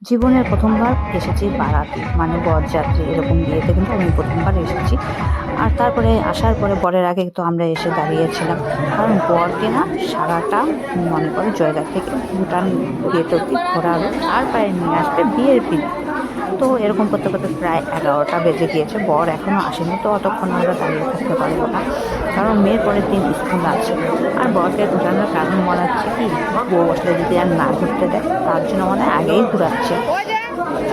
জীবনের প্রথমবার এসেছি বারাতে, মানে বরযাত্রী এরকম বিয়েতে কিন্তু আমি প্রথমবার এসেছি। আর তারপরে আসার পরে বরের আগে তো আমরা এসে দাঁড়িয়েছিলাম, কারণ বরকে না সারাটা মনে করে জয়গাঁ থেকে ভুটান গেট অব্দি ঘোরালো, তারপরে নিয়ে আসবে বিয়ের পিড়ি। তো এরকম করতে করতে প্রায় 11টা বেজে গিয়েছে, বর এখনও আসেনি। তো অতক্ষণ আমরা দাঁড়িয়ে থাকতে পারবো না, কারণ মেয়ের পরের দিন স্কুল আছে। আর বরকে ঘোরানোর কারণ মনে হচ্ছে কি, বউ বসলে যদি আর না ঘুরতে দেয়, তার জন্য মানে আগেই ঘুরাচ্ছে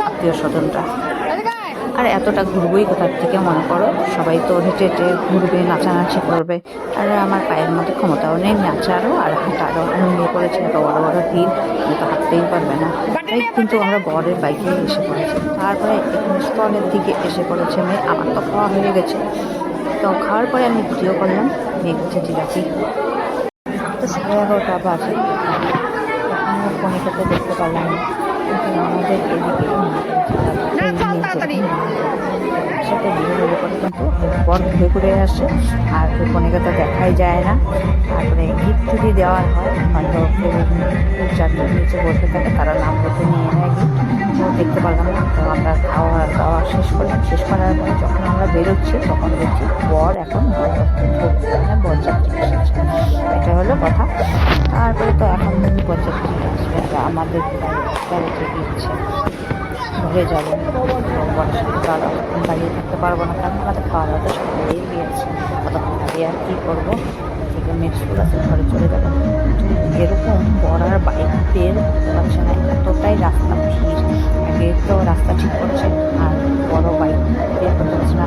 আত্মীয় স্বজনরা। আর এতটা ঘুরবই কোথার থেকে, মনে করো সবাই তো হেঁটে হেঁটে ঘুরবে, নাচানাচি করবে, আর আমার পায়ের মধ্যে ক্ষমতাও নেই নাচারও আর হাঁটারও। আমি নিয়ে পড়েছি এত বড় বড় হিল, তো হাঁটতেই পারবে না। তাই কিন্তু আমরা বরের বাইকে এসে পড়েছি। তারপরে এখানে স্টলের দিকে এসে পড়েছে মেয়ে। আমার তো খাওয়া হয়ে গেছে, তো খাওয়ার পরে আমি ভিডিও করলাম। মেয়ে হচ্ছে জিলাপি। তো 11:30 বাজে, এখনও ফোনে খেতে দেখতে পারলাম না, কিন্তু আমাদের একসাথে বিয়ে হলে পরে কিন্তু বর ঘুরে ঘুরে আসে, আর কনেকে তো দেখাই যায় না। তারপরে গিফট যদি দেওয়ার হয়, হয়তো যাদের নিচে বসে থাকে তারা নাম লিখে নিয়ে নেয় গিফট। তো দেখতে পারলাম না। তো আমরা খাওয়া দাওয়া শেষ করলাম। শেষ করার পরে যখন আমরা বেরোচ্ছি, তখন দেখছি বর এখন বরযাত্রী এসেছে। এটা হলো কথা। তারপরে তো এখন বরযাত্রী আসবে, আর আমাদের বাড়িতে দিচ্ছে ঘুরে যাবো। বরের সাথে তো আর অতক্ষণ দাঁড়িয়ে থাকতে পারবো না, কারণ আমাদের খাওয়া দাওয়া তো সব হয়েই গিয়েছে। অতক্ষণ দাঁড়িয়ে আর কী করবো, থেকে নেক্সট ক্লাসে ঘরে চলে যাবো। এরকম বড় আর বাইক বের করতে পারছে না, এতটাই রাস্তা ভিড়। আগে তো রাস্তা ঠিক করছে, আর বড় বাইক বের করতে পারছে না,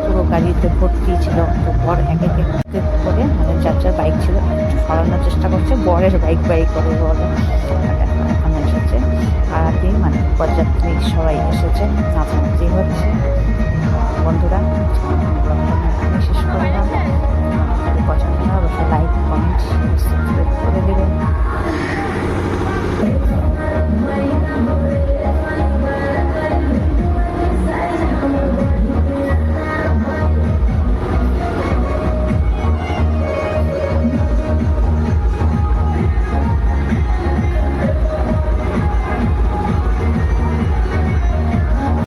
পুরো গাড়িতে ভর্তি ছিল। তো বর এক এক করে মানে যার যার বাইক ছিল একটু সরানোর চেষ্টা করছে, বরের বাইক করে বলে। এখন এসেছে আরাতে, মানে বরযাত্রী সবাই এসেছে, নাচানাচি হচ্ছে। বন্ধুরা, ব্লগটা আমি শেষ করলাম।